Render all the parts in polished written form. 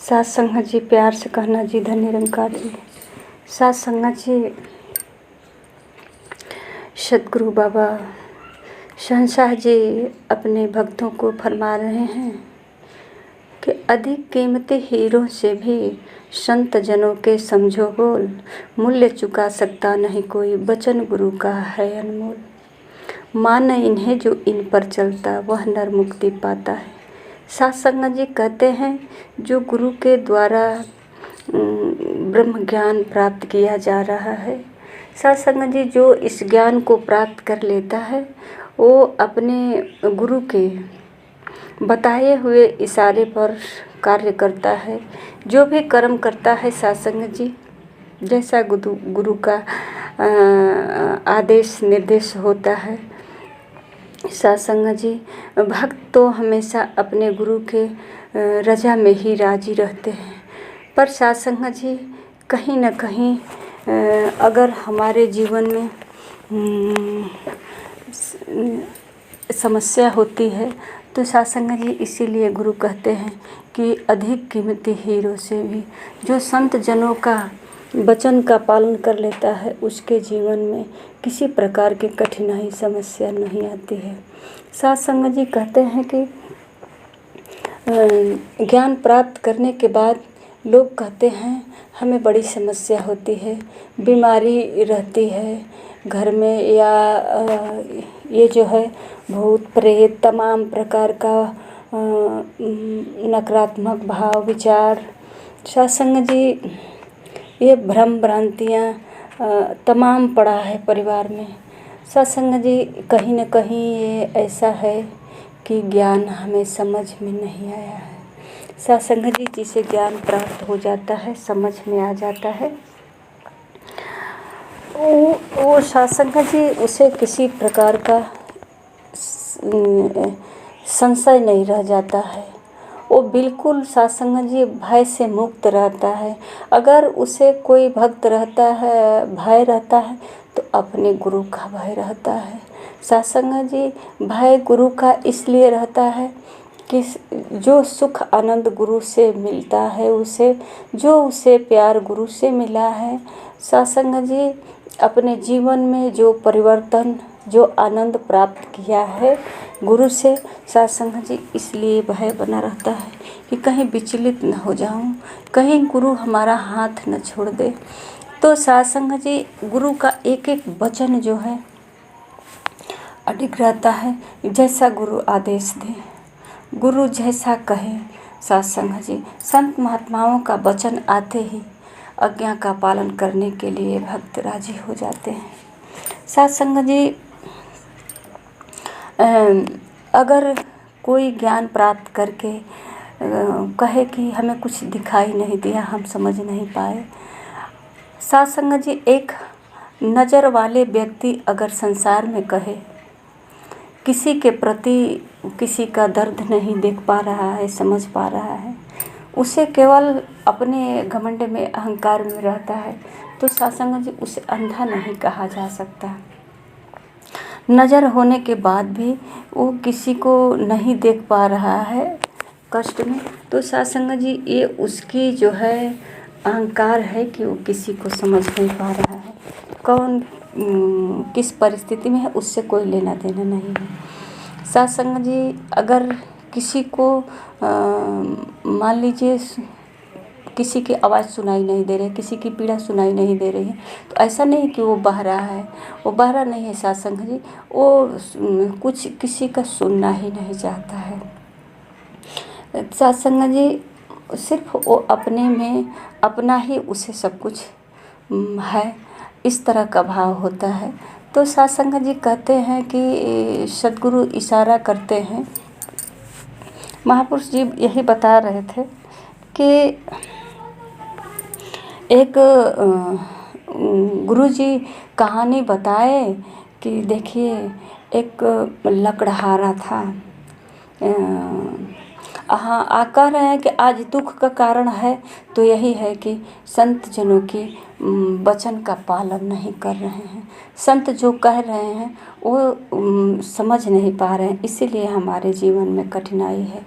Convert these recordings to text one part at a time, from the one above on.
साथ संगत जी, प्यार से कहना जी, धन निरंकार जी। साथ संगत जी, सदगुरु बाबा शहंशाह जी अपने भक्तों को फरमा रहे हैं कि अधिक कीमती हीरों से भी संत जनों के समझो बोल, मूल्य चुका सकता नहीं कोई, वचन गुरु का है अनमोल। मान इन्हें जो इन पर चलता, वह नर मुक्ति पाता है। साथ संगत जी कहते हैं, जो गुरु के द्वारा ब्रह्म ज्ञान प्राप्त किया जा रहा है, साथ संगत जी जो इस ज्ञान को प्राप्त कर लेता है, वो अपने गुरु के बताए हुए इशारे पर कार्य करता है। जो भी कर्म करता है साथ संगत जी, जैसा गुरु का आदेश निर्देश होता है, साथ संगत जी भक्त तो हमेशा अपने गुरु के रजा में ही राजी रहते हैं। पर साथ संगत जी कहीं न कहीं अगर हमारे जीवन में समस्या होती है तो साथ संगत जी इसीलिए गुरु कहते हैं कि अधिक कीमती हीरो से भी जो संत जनों का वचन का पालन कर लेता है, उसके जीवन में किसी प्रकार की कठिनाई समस्या नहीं आती है। साथ संगत जी कहते हैं कि ज्ञान प्राप्त करने के बाद लोग कहते हैं हमें बड़ी समस्या होती है, बीमारी रहती है घर में, या ये जो है भूत प्रेत तमाम प्रकार का नकारात्मक भाव विचार, साथ संगत जी ये भ्रम भ्रांतियाँ तमाम पड़ा है परिवार में। साथ संगत जी कहीं न कहीं ये ऐसा है कि ज्ञान हमें समझ में नहीं आया है। साथ संगत जी जिसे ज्ञान प्राप्त हो जाता है, समझ में आ जाता है, वो साथ संगत जी उसे किसी प्रकार का संशय नहीं रह जाता है। वो बिल्कुल साथ संगत जी भय से मुक्त रहता है। अगर उसे कोई भक्त रहता है, भय रहता है, तो अपने गुरु का भय रहता है। साथ संगत जी भय गुरु का इसलिए रहता है कि जो सुख आनंद गुरु से मिलता है, उसे प्यार गुरु से मिला है। साथ संगत जी अपने जीवन में जो परिवर्तन, जो आनंद प्राप्त किया है गुरु से, साथ संगत जी इसलिए भय बना रहता है कि कहीं विचलित न हो जाऊं, कहीं गुरु हमारा हाथ न छोड़ दे। तो साथ संगत जी गुरु का एक एक वचन जो है अडिग रहता है, जैसा गुरु आदेश दे, गुरु जैसा कहे। साथ संगत जी संत महात्माओं का वचन आते ही आज्ञा का पालन करने के लिए भक्त राजी हो जाते हैं। साथ संगत जी अगर कोई ज्ञान प्राप्त करके कहे कि हमें कुछ दिखाई नहीं दिया, हम समझ नहीं पाए, साथ संगत जी एक नज़र वाले व्यक्ति अगर संसार में कहे, किसी के प्रति किसी का दर्द नहीं देख पा रहा है, समझ पा रहा है, उसे केवल अपने घमंड में, अहंकार में रहता है, तो साथ संगत जी उसे अंधा नहीं कहा जा सकता। नज़र होने के बाद भी वो किसी को नहीं देख पा रहा है कष्ट में, तो साथ संगत जी ये उसकी जो है अहंकार है कि वो किसी को समझ नहीं पा रहा है। कौन किस परिस्थिति में है उससे कोई लेना देना नहीं है। साथ संगत जी अगर किसी को मान लीजिए किसी की आवाज़ सुनाई नहीं दे रही है, किसी की पीड़ा सुनाई नहीं दे रही है, तो ऐसा नहीं कि वो बहरा है, वो बहरा नहीं है। साथ संगत जी वो कुछ किसी का सुनना ही नहीं चाहता है। साथ संगत जी सिर्फ वो अपने में अपना ही उसे सब कुछ है, इस तरह का भाव होता है। तो साथ संगत जी कहते हैं कि सदगुरु इशारा करते हैं, महापुरुष जी यही बता रहे थे कि एक गुरुजी कहानी बताए कि देखिए एक लकड़हारा था, हाँ कह रहे हैं कि आज दुख का कारण है तो यही है कि संत जनों की वचन का पालन नहीं कर रहे हैं। संत जो कह रहे हैं वो समझ नहीं पा रहे हैं, इसीलिए हमारे जीवन में कठिनाई है।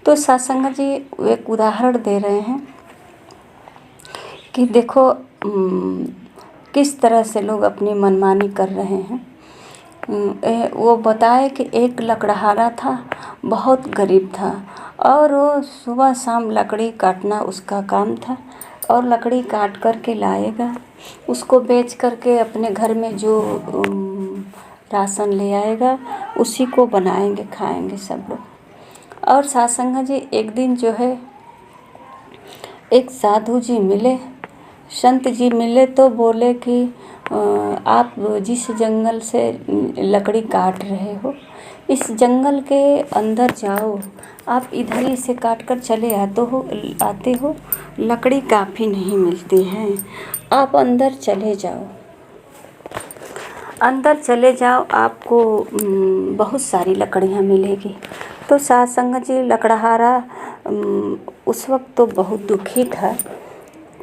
तो सत्संग जी एक उदाहरण दे रहे हैं कि देखो किस तरह से लोग अपनी मनमानी कर रहे हैं। वो बताए कि एक लकड़हारा था, बहुत गरीब था और वो सुबह शाम लकड़ी काटना उसका काम था और लकड़ी काट कर के लाएगा, उसको बेच कर के अपने घर में जो राशन ले आएगा उसी को बनाएंगे खाएंगे सब लोग। और सत्संग जी एक दिन जो है एक साधु जी मिले, संत जी मिले तो बोले कि आप जिस जंगल से लकड़ी काट रहे हो इस जंगल के अंदर जाओ, आप इधर ही से काट कर चले आते हो, लकड़ी काफ़ी नहीं मिलती है, आप अंदर चले जाओ, अंदर चले जाओ, आपको बहुत सारी लकड़ियाँ मिलेगी। तो सत्संग जी लकड़हारा उस वक्त तो बहुत दुखी था,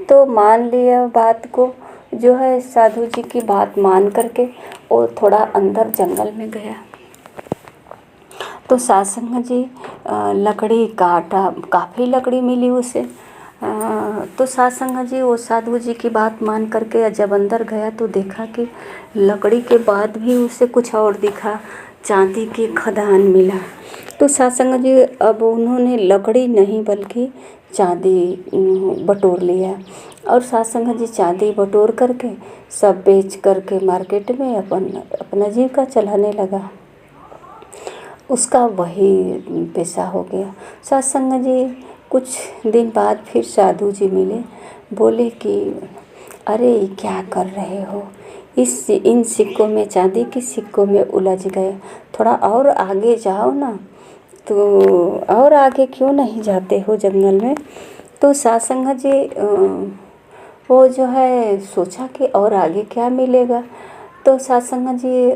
तो मान लिया बात को, जो है साधु जी की बात मान करके वो थोड़ा अंदर जंगल में गया। तो सत्संग जी लकड़ी काटा, काफ़ी लकड़ी मिली उसे। तो सत्संग जी वो साधु जी की बात मान करके जब अंदर गया तो देखा कि लकड़ी के बाद भी उसे कुछ और दिखा, चांदी की खदान मिला। तो सत्संग जी अब उन्होंने लकड़ी नहीं बल्कि चांदी बटोर लिया और सत्संग जी चांदी बटोर करके सब बेच करके मार्केट में अपना जीविका चलाने लगा। उसका वही पैसा हो गया। सत्संग जी कुछ दिन बाद फिर साधु जी मिले, बोले कि अरे क्या कर रहे हो, इन सिक्कों में, चांदी के सिक्कों में उलझ गए, थोड़ा और आगे जाओ ना। तो और आगे क्यों नहीं जाते हो जंगल में। तो सत्संग जी वो जो है सोचा कि और आगे क्या मिलेगा। तो सत्संग जी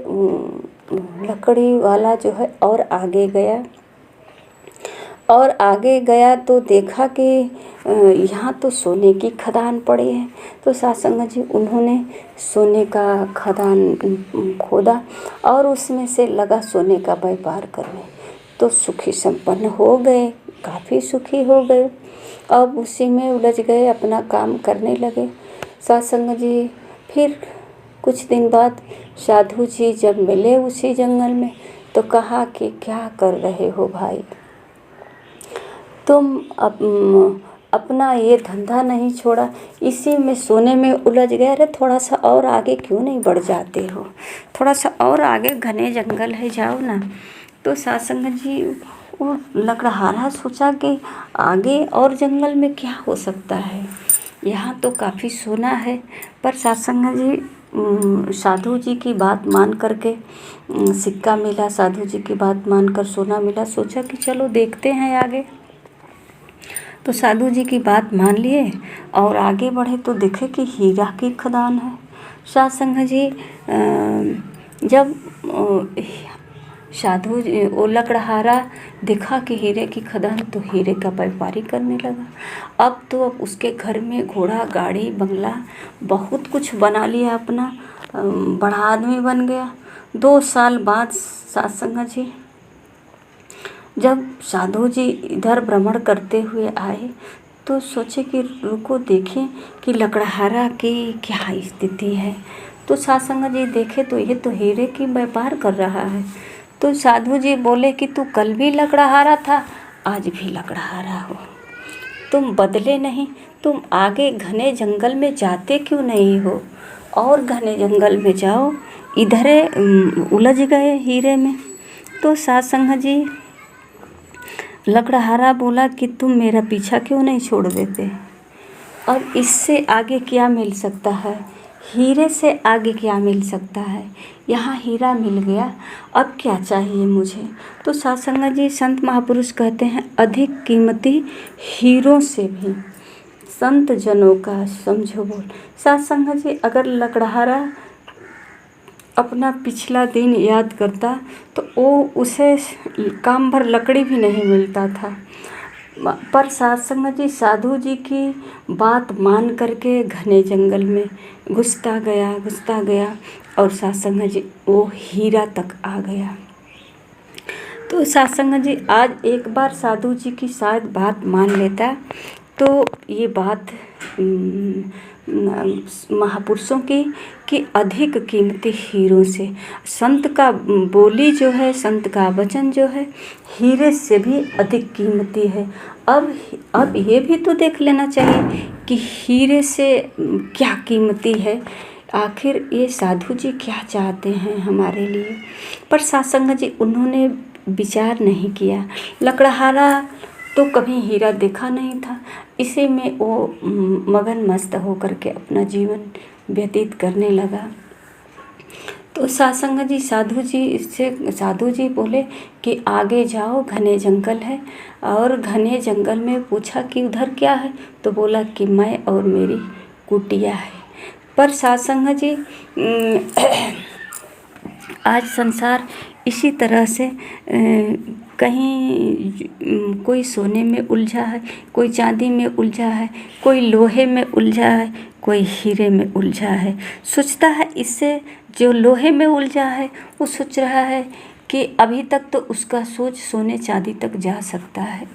लकड़ी वाला जो है और आगे गया, और आगे गया तो देखा कि यहाँ तो सोने की खदान पड़ी है। तो सत्संग जी उन्होंने सोने का खदान खोदा और उसमें से लगा सोने का व्यापार करने। तो सुखी संपन्न हो गए, काफ़ी सुखी हो गए, अब उसी में उलझ गए, अपना काम करने लगे। सत्संग जी फिर कुछ दिन बाद साधु जी जब मिले उसी जंगल में तो कहा कि क्या कर रहे हो भाई, तुम अपना ये धंधा नहीं छोड़ा, इसी में सोने में उलझ गए, अरे थोड़ा सा और आगे क्यों नहीं बढ़ जाते हो, थोड़ा सा और आगे घने जंगल है, जाओ ना। तो सत्संग जी वो लकड़हारा सोचा कि आगे और जंगल में क्या हो सकता है, यहाँ तो काफ़ी सोना है। पर सत्संग जी साधु जी की बात मान करके सिक्का मिला, साधु जी की बात मानकर सोना मिला, सोचा कि चलो देखते हैं आगे। तो साधु जी की बात मान लिए और आगे बढ़े तो देखे कि हीरा की खदान है। सत्संग जी जब साधु वो लकड़हारा देखा कि हीरे की खदान तो हीरे का व्यापारी करने लगा। अब उसके घर में घोड़ा, गाड़ी, बंगला बहुत कुछ बना लिया, अपना बड़ा आदमी बन गया। 2 साल बाद सत्संग जी जब साधु जी इधर भ्रमण करते हुए आए तो सोचे कि रुको देखें कि लकड़हारा की क्या स्थिति है। तो सत्संग जी देखे तो ये तो हीरे की व्यापार कर रहा है। तो साधु जी बोले कि तू कल भी लकड़हारा था, आज भी लकड़हारा हो, तुम बदले नहीं, तुम आगे घने जंगल में जाते क्यों नहीं हो, और घने जंगल में जाओ, इधर उलझ गए हीरे में। तो सत्संग जी लकड़हारा बोला कि तुम मेरा पीछा क्यों नहीं छोड़ देते, अब इससे आगे क्या मिल सकता है, हीरे से आगे क्या मिल सकता है, यहाँ हीरा मिल गया, अब क्या चाहिए मुझे। तो सत्संग जी संत महापुरुष कहते हैं अधिक कीमती हीरों से भी संत जनों का समझो बोल। सत्संग जी अगर लकड़हारा अपना पिछला दिन याद करता तो वो उसे काम भर लकड़ी भी नहीं मिलता था, पर सत्संग जी साधु जी की बात मान करके घने जंगल में घुसता गया और सत्संग जी वो हीरा तक आ गया। तो सत्संग जी आज एक बार साधु जी की शायद बात मान लेता तो ये बात महापुरुषों की कि अधिक कीमती हीरों से, संत का बोली जो है, संत का वचन जो है हीरे से भी अधिक कीमती है। अब ये भी तो देख लेना चाहिए कि हीरे से क्या कीमती है, आखिर ये साधु जी क्या चाहते हैं हमारे लिए। पर सत्संग जी उन्होंने विचार नहीं किया। लकड़हारा तो कभी हीरा देखा नहीं था, इसी में वो मगन मस्त होकर के अपना जीवन व्यतीत करने लगा। तो सत्संग जी साधु जी बोले कि आगे जाओ, घने जंगल है। और घने जंगल में पूछा कि उधर क्या है, तो बोला कि मैं और मेरी कुटिया है। पर सत्संग जी आज संसार इसी तरह से कहीं कोई सोने में उलझा है, कोई चांदी में उलझा है, कोई लोहे में उलझा है, कोई हीरे में उलझा है। सोचता है इससे जो लोहे में उलझा है वो सोच रहा है कि अभी तक तो उसका सोच सोने चांदी तक जा सकता है,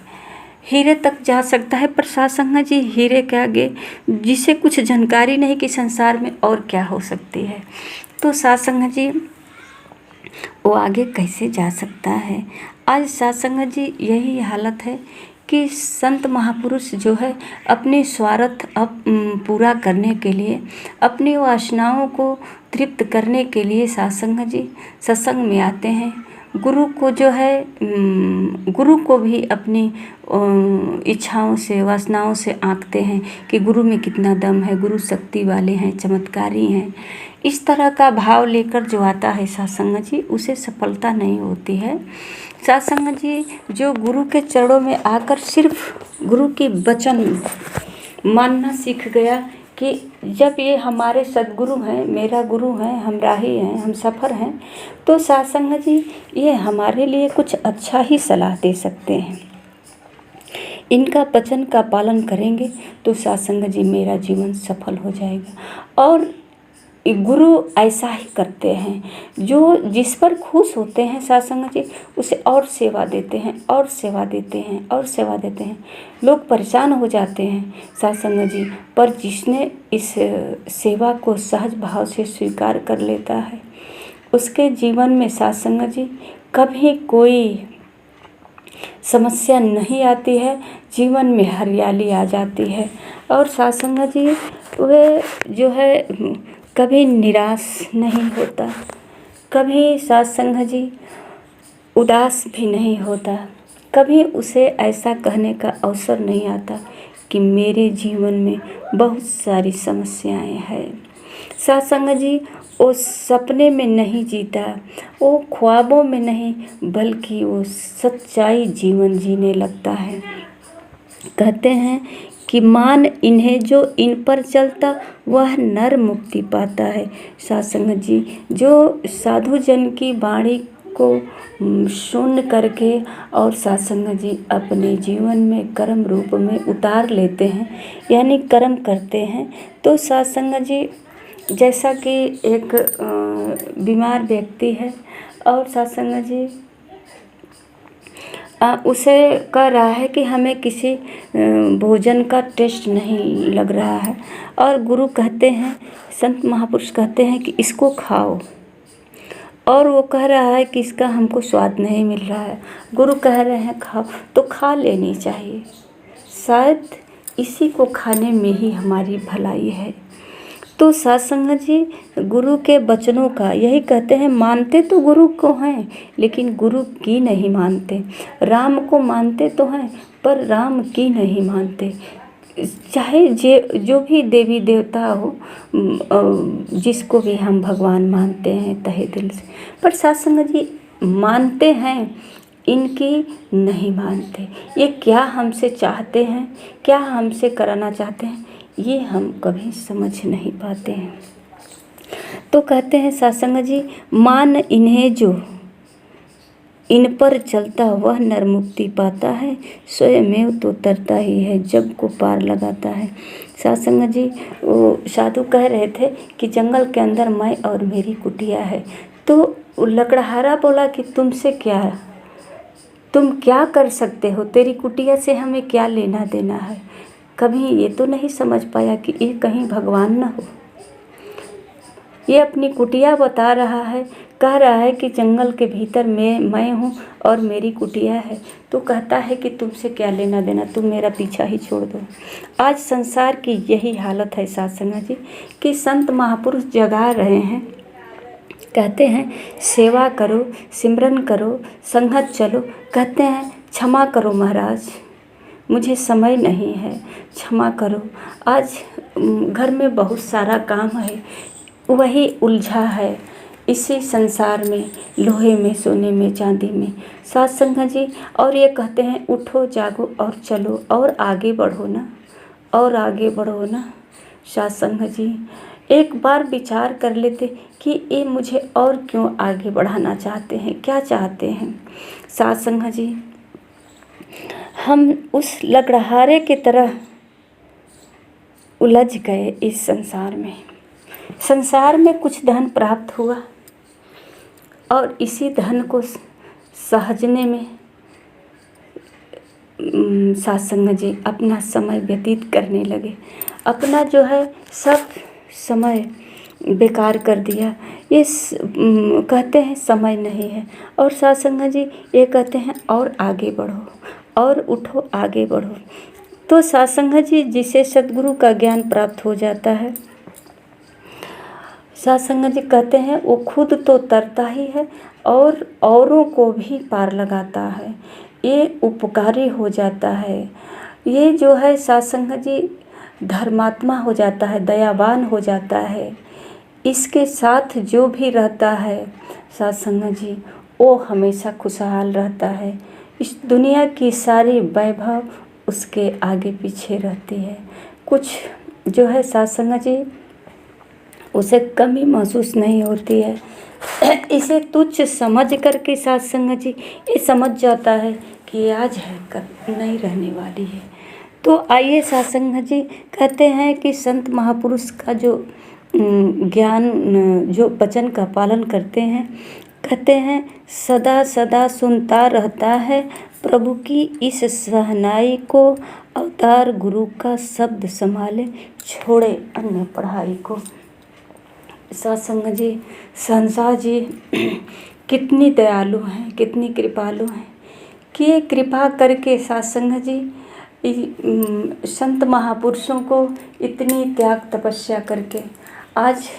हीरे तक जा सकता है। पर सत्संग जी हीरे के आगे जिसे कुछ जानकारी नहीं कि संसार में और क्या हो सकती है, तो सत्संग जी वो आगे कैसे जा सकता है। आज सत्संग जी यही हालत है कि संत महापुरुष जो है अपने स्वार्थ पूरा करने के लिए, अपनी वासनाओं को तृप्त करने के लिए सत्संग में आते हैं। गुरु को जो है गुरु को भी अपनी इच्छाओं से, वासनाओं से आंकते हैं कि गुरु में कितना दम है, गुरु शक्ति वाले हैं, चमत्कारी हैं। इस तरह का भाव लेकर जो आता है सत्संग जी, उसे सफलता नहीं होती है। सत्संग जी जो गुरु के चरणों में आकर सिर्फ गुरु की वचन मानना सीख गया कि जब ये हमारे सद्गुरु हैं, मेरा गुरु हैं, हम राही हैं, हम सफ़र हैं, तो सत्संग जी ये हमारे लिए कुछ अच्छा ही सलाह दे सकते हैं। इनका वचन का पालन करेंगे तो सत्संग जी मेरा जीवन सफल हो जाएगा। और गुरु ऐसा ही करते हैं, जो जिस पर खुश होते हैं सत्संग जी उसे और सेवा देते हैं, और सेवा देते हैं, और सेवा देते हैं। लोग परेशान हो जाते हैं सत्संग जी, पर जिसने इस सेवा को सहज भाव से स्वीकार कर लेता है उसके जीवन में सत्संग जी कभी कोई समस्या नहीं आती है, जीवन में हरियाली आ जाती है। और सत्संग जी वे जो है कभी निराश नहीं होता, कभी सत्संग जी उदास भी नहीं होता, कभी उसे ऐसा कहने का अवसर नहीं आता कि मेरे जीवन में बहुत सारी समस्याएं हैं। सत्संग जी वो सपने में नहीं जीता, वो ख्वाबों में नहीं, बल्कि वो सच्चाई जीवन जीने लगता है। कहते हैं कि मान इन्हें जो इन पर चलता वह नर मुक्ति पाता है। सत्संग जी जो साधु जन की वाणी को सुन करके और सत्संग जी अपने जीवन में कर्म रूप में उतार लेते हैं, यानी कर्म करते हैं, तो सत्संग जी जैसा कि एक बीमार व्यक्ति है और सत्संग जी उसे कह रहा है कि हमें किसी भोजन का टेस्ट नहीं लग रहा है, और गुरु कहते हैं, संत महापुरुष कहते हैं कि इसको खाओ, और वो कह रहा है कि इसका हमको स्वाद नहीं मिल रहा है। गुरु कह रहे हैं खाओ, तो खा लेनी चाहिए, शायद इसी को खाने में ही हमारी भलाई है। तो सत्संग जी गुरु के वचनों का यही कहते हैं, मानते तो गुरु को हैं लेकिन गुरु की नहीं मानते, राम को मानते तो हैं पर राम की नहीं मानते। चाहे जो भी देवी देवता हो, जिसको भी हम भगवान मानते हैं तहे दिल से, पर सत्संग जी मानते हैं, इनकी नहीं मानते। ये क्या हमसे चाहते हैं, क्या हमसे कराना चाहते हैं, ये हम कभी समझ नहीं पाते हैं। तो कहते हैं सत्संग जी मान इन्हें जो इन पर चलता वह नर मुक्ति पाता है, स्वयमेव तो तरता ही है जब को पार लगाता है। सत्संग जी, वो साधु कह रहे थे कि जंगल के अंदर मैं और मेरी कुटिया है। तो लकड़हारा बोला कि तुमसे क्या, तुम क्या कर सकते हो, तेरी कुटिया से हमें क्या लेना देना है। कभी ये तो नहीं समझ पाया कि ये कहीं भगवान न हो। ये अपनी कुटिया बता रहा है, कह रहा है कि जंगल के भीतर मैं हूँ और मेरी कुटिया है। तो कहता है कि तुमसे क्या लेना देना, तुम मेरा पीछा ही छोड़ दो। आज संसार की यही हालत है सत्संग जी, कि संत महापुरुष जगा रहे हैं, कहते हैं सेवा करो, सिमरन करो, संगत चलो, कहते हैं क्षमा करो महाराज, मुझे समय नहीं है, क्षमा करो। आज घर में बहुत सारा काम है, वही उलझा है इसी संसार में, लोहे में, सोने में, चांदी में। सत्संग जी, और ये कहते हैं उठो जागो और चलो और आगे बढ़ो ना, और आगे बढ़ो ना। सत्संग जी, एक बार विचार कर लेते कि ये मुझे और क्यों आगे बढ़ाना चाहते हैं, क्या चाहते हैं। सत्संग जी, हम उस लकड़हारे की तरह उलझ गए इस संसार में। संसार में कुछ धन प्राप्त हुआ और इसी धन को सहजने में सत्संग जी अपना समय व्यतीत करने लगे। अपना जो है सब समय बेकार कर दिया। ये कहते हैं समय नहीं है, और सत्संग जी ये कहते हैं और आगे बढ़ो और उठो, आगे बढ़ो। तो सत्संग जी, जिसे सद्गुरु का ज्ञान प्राप्त हो जाता है, सत्संग जी कहते हैं वो खुद तो तरता ही है और औरों को भी पार लगाता है। ये उपकारी हो जाता है। ये जो है सत्संग जी धर्मात्मा हो जाता है, दयावान हो जाता है। इसके साथ जो भी रहता है सत्संग जी, वो हमेशा खुशहाल रहता है। इस दुनिया की सारी वैभव उसके आगे पीछे रहती है। कुछ जो है सत्संग जी उसे कमी महसूस नहीं होती है। इसे तुच्छ समझ करके सत्संग जी ये समझ जाता है कि आज है कल नहीं रहने वाली है। तो आइए सत्संग जी कहते हैं कि संत महापुरुष का जो ज्ञान, जो वचन का पालन करते हैं, कहते हैं सदा सदा सुनता रहता है प्रभु की इस सहनाई को, अवतार गुरु का शब्द संभाले, छोड़े अन्य पढ़ाई को। सत्संग जी, संसार जी कितनी दयालु हैं, कितनी कृपालु हैं कि ये कृपा करके सत्संग जी संत महापुरुषों को इतनी त्याग तपस्या करके आज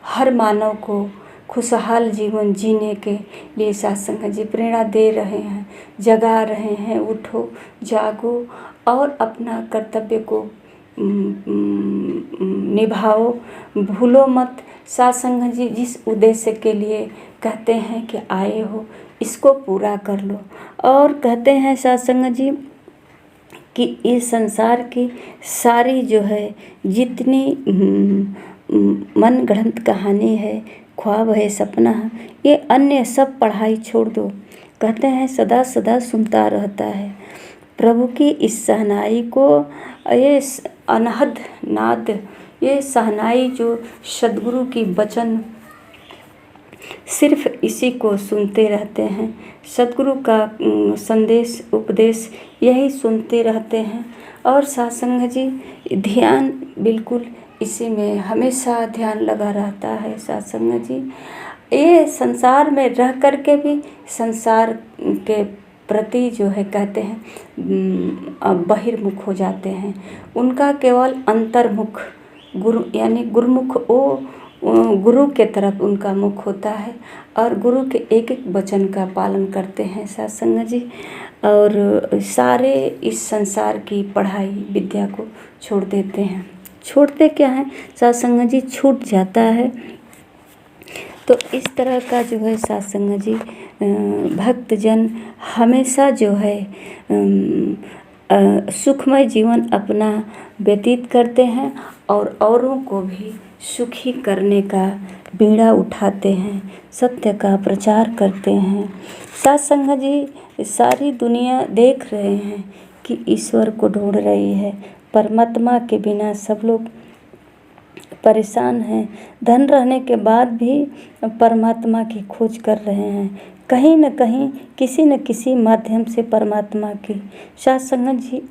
हर मानव को खुशहाल जीवन जीने के लिए सत्संग जी प्रेरणा दे रहे हैं, जगा रहे हैं। उठो जागो और अपना कर्तव्य को निभाओ, भूलो मत। सत्संग जी जिस उद्देश्य के लिए कहते हैं कि आए हो, इसको पूरा कर लो। और कहते हैं सत्संग जी कि इस संसार की सारी जो है जितनी मन गढ़ंत कहानी है, ख्वाब है, सपना है, ये अन्य सब पढ़ाई छोड़ दो। कहते हैं सदा सदा सुनता रहता है प्रभु की इस सहनाई को। ये अनहद नाद, ये सहनाई जो सद्गुरु की वचन, सिर्फ इसी को सुनते रहते हैं। सद्गुरु का संदेश उपदेश यही सुनते रहते हैं। और सत्संग जी ध्यान बिल्कुल इसी में हमेशा ध्यान लगा रहता है। सत्संग जी ये संसार में रह कर के भी संसार के प्रति जो है कहते हैं बहिर्मुख हो जाते हैं। उनका केवल अंतर्मुख गुरु यानी गुरुमुख, वो गुरु के तरफ उनका मुख होता है और गुरु के एक एक वचन का पालन करते हैं सत्संग जी। और सारे इस संसार की पढ़ाई विद्या को छोड़ देते हैं। छोड़ते क्या हैं सत्संग जी, छूट जाता है। तो इस तरह का जो है सत्संग जी भक्तजन हमेशा जो है सुखमय जीवन अपना व्यतीत करते हैं और औरों को भी सुखी करने का बीड़ा उठाते हैं, सत्य का प्रचार करते हैं। साथ संगत जी, सारी दुनिया देख रहे हैं कि ईश्वर को ढूंढ रही है। परमात्मा के बिना सब लोग परेशान हैं। धन रहने के बाद भी परमात्मा की खोज कर रहे हैं। कहीं न कहीं किसी न किसी माध्यम से परमात्मा की। साथ संगत जी,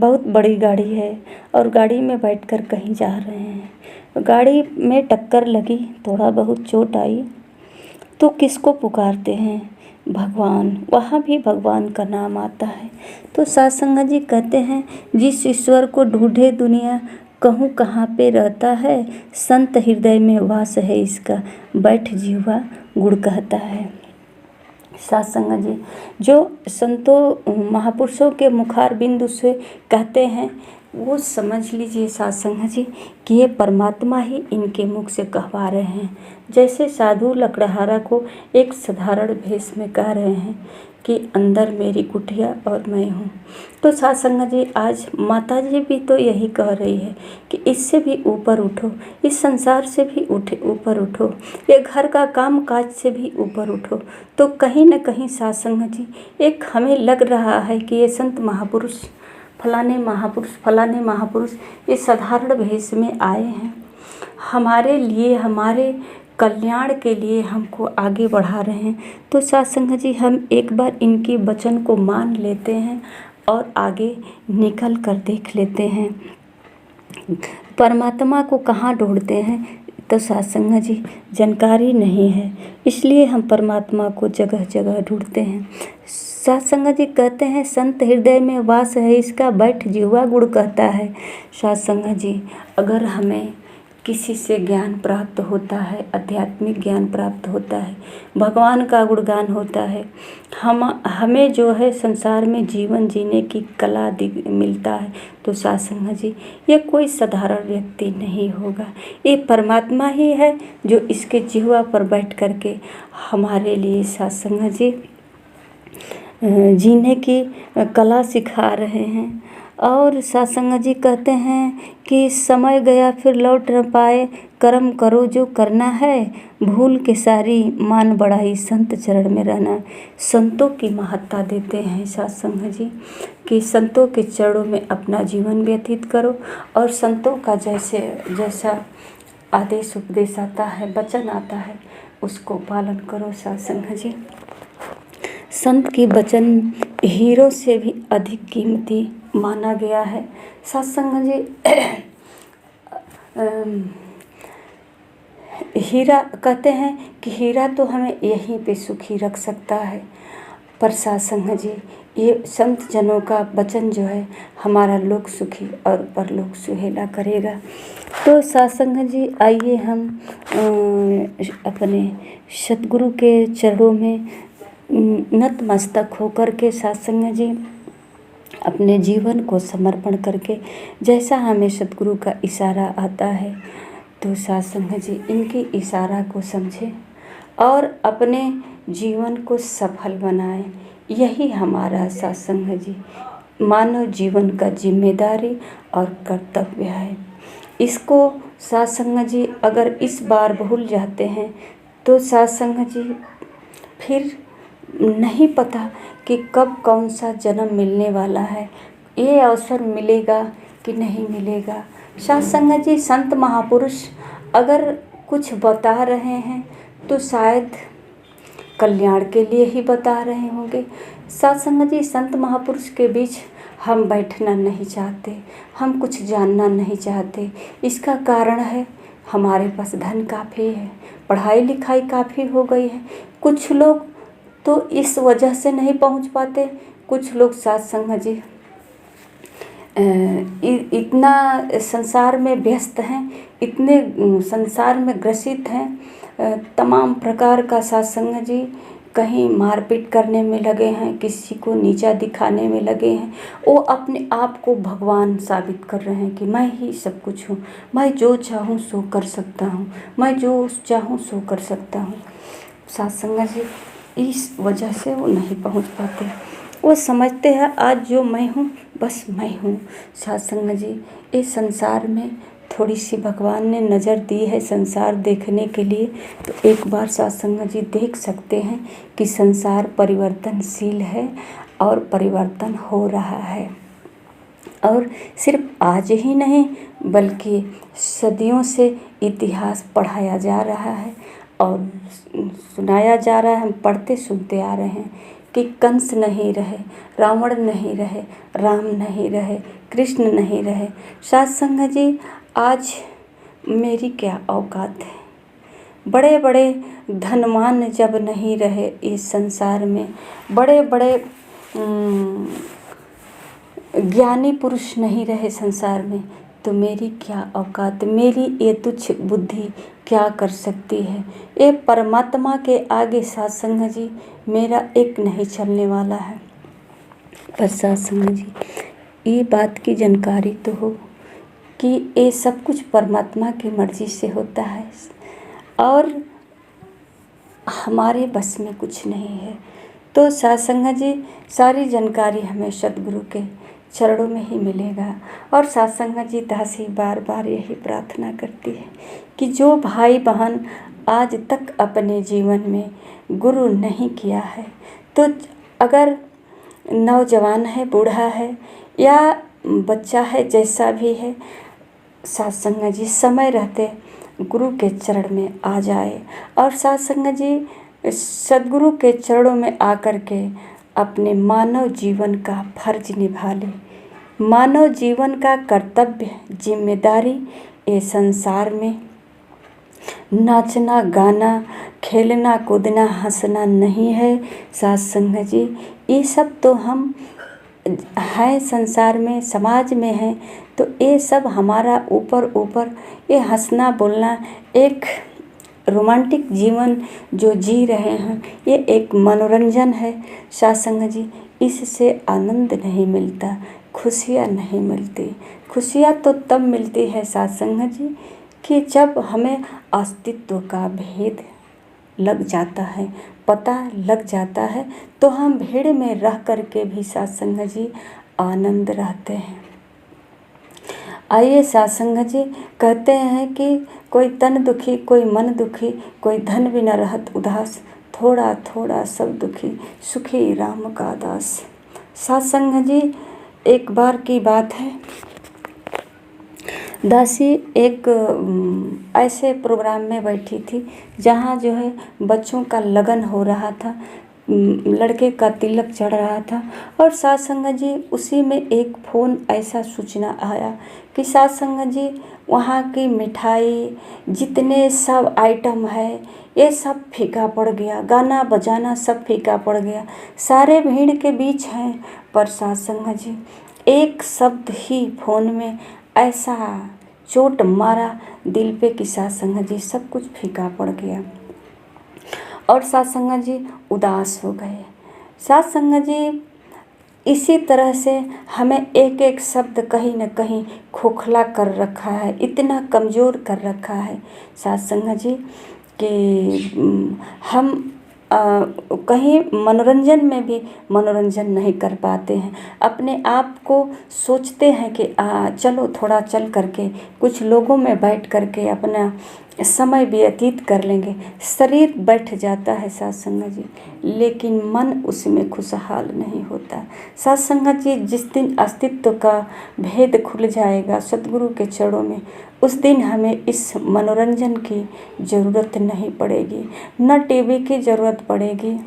बहुत बड़ी गाड़ी है और गाड़ी में बैठकर कहीं जा रहे हैं। गाड़ी में टक्कर लगी, थोड़ा बहुत चोट आई तो किसको पुकारते हैं? भगवान। वहाँ भी भगवान का नाम आता है। तो साथ संगत जी कहते हैं, जिस ईश्वर को ढूंढे दुनिया, कहूँ कहाँ पे रहता है, संत हृदय में वास है इसका, बैठ जीवा गुड़ कहता है। साथ संगत जी, जो संतों महापुरुषों के मुखार बिंदु से कहते हैं, वो समझ लीजिए साथ संगत जी कि ये परमात्मा ही इनके मुख से कहवा रहे हैं। जैसे साधु लकड़हारा को एक साधारण भेष में कह रहे हैं कि अंदर मेरी कुटिया और मैं हूँ। तो साथ संगत जी, आज माता जी भी तो यही कह रही है कि इससे भी ऊपर उठो, इस संसार से भी ऊपर उठो, ये घर का काम काज से भी ऊपर उठो। तो कहीं न कहीं साथ संगत जी, एक हमें लग रहा है कि ये संत महापुरुष, फलाने महापुरुष इस साधारण भेष में आए हैं, हमारे लिए, हमारे कल्याण के लिए हमको आगे बढ़ा रहे हैं। तो साथ संगत जी, हम एक बार इनके वचन को मान लेते हैं और आगे निकल कर देख लेते हैं परमात्मा को कहाँ ढूंढते हैं। तो साथ संगत जी, जानकारी नहीं है, इसलिए हम परमात्मा को जगह जगह ढूंढते हैं। साथ संगत जी कहते हैं, संत हृदय में वास है इसका, बैठ जीवा गुड़ कहता है। साथ संगत जी, अगर हमें किसी से ज्ञान प्राप्त होता है, आध्यात्मिक ज्ञान प्राप्त होता है, भगवान का गुणगान होता है, हमें जो है संसार में जीवन जीने की कला मिलता है, तो साथ संगत जी, ये कोई साधारण व्यक्ति नहीं होगा, ये परमात्मा ही है जो इसके जिह्वा पर बैठ करके हमारे लिए साथ संगत जी जीने की कला सिखा रहे हैं। और साथ संगत जी कहते हैं कि समय गया फिर लौट न पाए, कर्म करो जो करना है, भूल के सारी मान बढ़ाई, संत चरण में रहना। संतों की महत्ता देते हैं साथ संगत जी कि संतों के चरणों में अपना जीवन व्यतीत करो और संतों का जैसा आदेश उपदेश आता है, वचन आता है, उसको पालन करो साथ संगत जी। संत की वचन हीरो से भी अधिक कीमती माना गया है साथ संगत जी। हीरा कहते हैं कि हीरा तो हमें यहीं पे सुखी रख सकता है, पर साथ संगत जी, ये संत जनों का वचन जो है हमारा लोक सुखी और परलोक सुहेला करेगा। तो साथ संगत जी, आइए हम अपने सतगुरु के चरणों में नतमस्तक होकर के साथ संगत जी अपने जीवन को समर्पण करके, जैसा हमें सतगुरु का इशारा आता है, तो साथ संगत जी इनकी इशारा को समझें और अपने जीवन को सफल बनाएं। यही हमारा साथ संगत जी मानव जीवन का जिम्मेदारी और कर्तव्य है। इसको साथ संगत जी अगर इस बार भूल जाते हैं तो साथ संगत जी फिर नहीं पता कि कब कौन सा जन्म मिलने वाला है, ये अवसर मिलेगा कि नहीं मिलेगा। साथ संगत जी, संत महापुरुष अगर कुछ बता रहे हैं तो शायद कल्याण के लिए ही बता रहे होंगे। साथ संगत जी, संत महापुरुष के बीच हम बैठना नहीं चाहते, हम कुछ जानना नहीं चाहते। इसका कारण है हमारे पास धन काफ़ी है, पढ़ाई लिखाई काफ़ी हो गई है। कुछ लोग तो इस वजह से नहीं पहुंच पाते, कुछ लोग साथ संगत जी इतना संसार में व्यस्त हैं, इतने संसार में ग्रसित हैं, तमाम प्रकार का साथ संगत जी कहीं मारपीट करने में लगे हैं, किसी को नीचा दिखाने में लगे हैं। वो अपने आप को भगवान साबित कर रहे हैं कि मैं ही सब कुछ हूँ, मैं जो चाहूँ सो कर सकता हूँ, मैं जो चाहूँ सो कर सकता हूँ। साथ संगत जी इस वजह से वो नहीं पहुँच पाते। वो समझते हैं आज जो मैं हूँ बस मैं हूँ। साथ संगत जी इस संसार में थोड़ी सी भगवान ने नज़र दी है संसार देखने के लिए, तो एक बार सत्संग जी देख सकते हैं कि संसार परिवर्तनशील है और परिवर्तन हो रहा है। और सिर्फ आज ही नहीं बल्कि सदियों से इतिहास पढ़ाया जा रहा है और सुनाया जा रहा है, हम पढ़ते सुनते आ रहे हैं कि कंस नहीं रहे, रावण नहीं रहे, राम नहीं रहे, कृष्ण नहीं रहे। सत्संग जी आज मेरी क्या औकात है, बड़े बड़े धनवान जब नहीं रहे इस संसार में, बड़े बड़े ज्ञानी पुरुष नहीं रहे संसार में, तो मेरी क्या औकात, मेरी ये तुच्छ बुद्धि क्या कर सकती है। ये परमात्मा के आगे सत्संग जी मेरा एक नहीं चलने वाला है। पर सत्संग जी ये बात की जानकारी तो हो कि ये सब कुछ परमात्मा की मर्जी से होता है और हमारे बस में कुछ नहीं है। तो सत्संग जी सारी जानकारी हमें सद्गुरु के चरणों में ही मिलेगा। और सत्संग जी दासी बार बार यही प्रार्थना करती है कि जो भाई बहन आज तक अपने जीवन में गुरु नहीं किया है, तो अगर नौजवान है, बूढ़ा है या बच्चा है, जैसा भी है, सत्संग जी समय रहते गुरु के चरण में आ जाए और सत्संग जी सद्गुरु के चरणों में आकर के अपने मानव जीवन का फर्ज निभा ले। मानव जीवन का कर्तव्य, जिम्मेदारी ये संसार में नाचना गाना, खेलना कूदना, हंसना नहीं है। सत्संग जी ये सब तो हम है संसार में, समाज में है, तो ये सब हमारा ऊपर ये हंसना बोलना, एक रोमांटिक जीवन जो जी रहे हैं, ये एक मनोरंजन है। सत्संग जी इससे आनंद नहीं मिलता, खुशियाँ नहीं मिलती। खुशियाँ तो तब मिलती है सत्संग जी कि जब हमें अस्तित्व का भेद लग जाता है, पता लग जाता है, तो हम भीड़ में रह कर के भी सत्संग जी आनंद रहते हैं। आइए सत्संग जी कहते हैं कि कोई तन दुखी, कोई मन दुखी, कोई धन बिना रहत उदास, थोड़ा थोड़ा सब दुखी, सुखी राम का दास। सत्संग जी एक बार की बात है, दासी एक ऐसे प्रोग्राम में बैठी थी जहाँ जो है बच्चों का लगन हो रहा था, लड़के का तिलक चढ़ रहा था और सत्संग जी उसी में एक फ़ोन ऐसा सूचना आया कि सत्संग जी वहाँ की मिठाई जितने सब आइटम है ये सब फीका पड़ गया, गाना बजाना सब फीका पड़ गया, सारे भीड़ के बीच हैं, पर सत्संग जी एक शब्द ही फ़ोन में ऐसा चोट मारा दिल पे कि सत्संग जी सब कुछ फीका पड़ गया और सत्संग जी उदास हो गए। सत्संग जी इसी तरह से हमें एक एक शब्द कहीं न कहीं खोखला कर रखा है, इतना कमज़ोर कर रखा है सत्संग जी कि हम कहीं मनोरंजन में भी मनोरंजन नहीं कर पाते हैं। अपने आप को सोचते हैं कि चलो थोड़ा चल करके कुछ लोगों में बैठ करके अपना समय व्यतीत कर लेंगे, शरीर बैठ जाता है सत्संग जी, लेकिन मन उसमें खुशहाल नहीं होता। सत्संग जी जिस दिन अस्तित्व का भेद खुल जाएगा सद्गुरु के चरणों में, उस दिन हमें इस मनोरंजन की ज़रूरत नहीं पड़ेगी, न टीवी की ज़रूरत पड़ेगी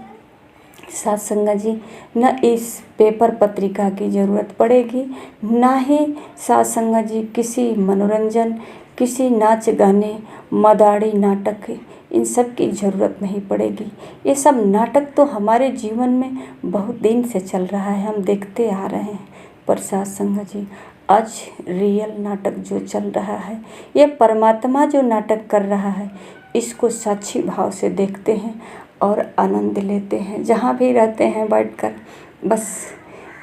सत्संग जी, न इस पेपर पत्रिका की ज़रूरत पड़ेगी, ना ही सत्संग जी किसी मनोरंजन, किसी नाच गाने, मदारी नाटक, इन सब की ज़रूरत नहीं पड़ेगी। ये सब नाटक तो हमारे जीवन में बहुत दिन से चल रहा है, हम देखते आ रहे हैं, पर सत्संग जी आज रियल नाटक जो चल रहा है, ये परमात्मा जो नाटक कर रहा है, इसको सच्ची भाव से देखते हैं और आनंद लेते हैं। जहाँ भी रहते हैं बैठकर बस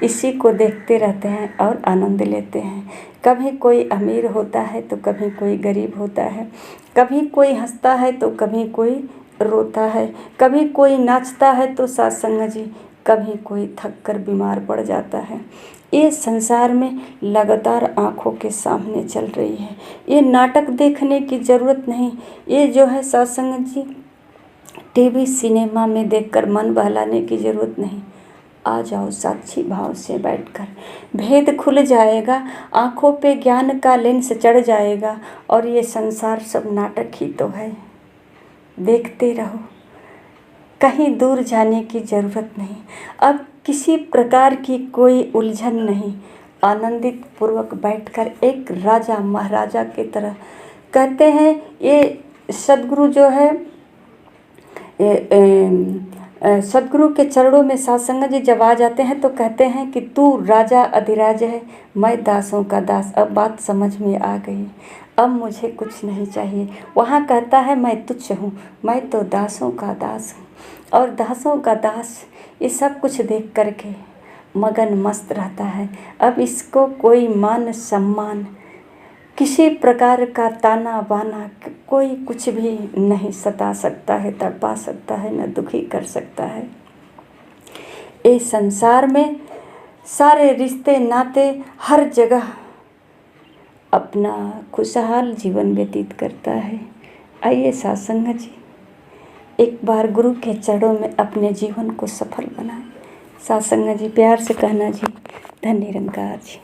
इसी को देखते रहते हैं और आनंद लेते हैं। कभी कोई अमीर होता है तो कभी कोई गरीब होता है, कभी कोई हंसता है तो कभी कोई रोता है, कभी कोई नाचता है तो सत्संग जी कभी कोई थक कर बीमार पड़ जाता है। ये संसार में लगातार आँखों के सामने चल रही है। ये नाटक देखने की ज़रूरत नहीं, ये जो है सत्संग जी टीवी सिनेमा में देखकर मन बहलाने की ज़रूरत नहीं। आ जाओ साक्षी भाव से बैठकर, भेद खुल जाएगा, आँखों पे ज्ञान का लेंस चढ़ जाएगा और ये संसार सब नाटक ही तो है। देखते रहो, कहीं दूर जाने की ज़रूरत नहीं। अब किसी प्रकार की कोई उलझन नहीं, आनंदित पूर्वक बैठकर एक राजा महाराजा की तरह। कहते हैं ये सद्गुरु जो है, सद्गुरु के चरणों में सत्संग जी जब आ जाते हैं तो कहते हैं कि तू राजा अधिराज है, मैं दासों का दास। अब बात समझ में आ गई, अब मुझे कुछ नहीं चाहिए। वहाँ कहता है मैं तुच्छ हूँ, मैं तो दासों का दास हूँ। और दासों का दास ये सब कुछ देख करके मगन मस्त रहता है। अब इसको कोई मान सम्मान, किसी प्रकार का ताना बाना, कोई कुछ भी नहीं सता सकता है, तड़पा सकता है, न दुखी कर सकता है। इस संसार में सारे रिश्ते नाते हर जगह अपना खुशहाल जीवन व्यतीत करता है। आइए सत्संग जी एक बार गुरु के चरणों में अपने जीवन को सफल बनाएं। सत्संग जी प्यार से कहना जी, धन्य निरंकार जी।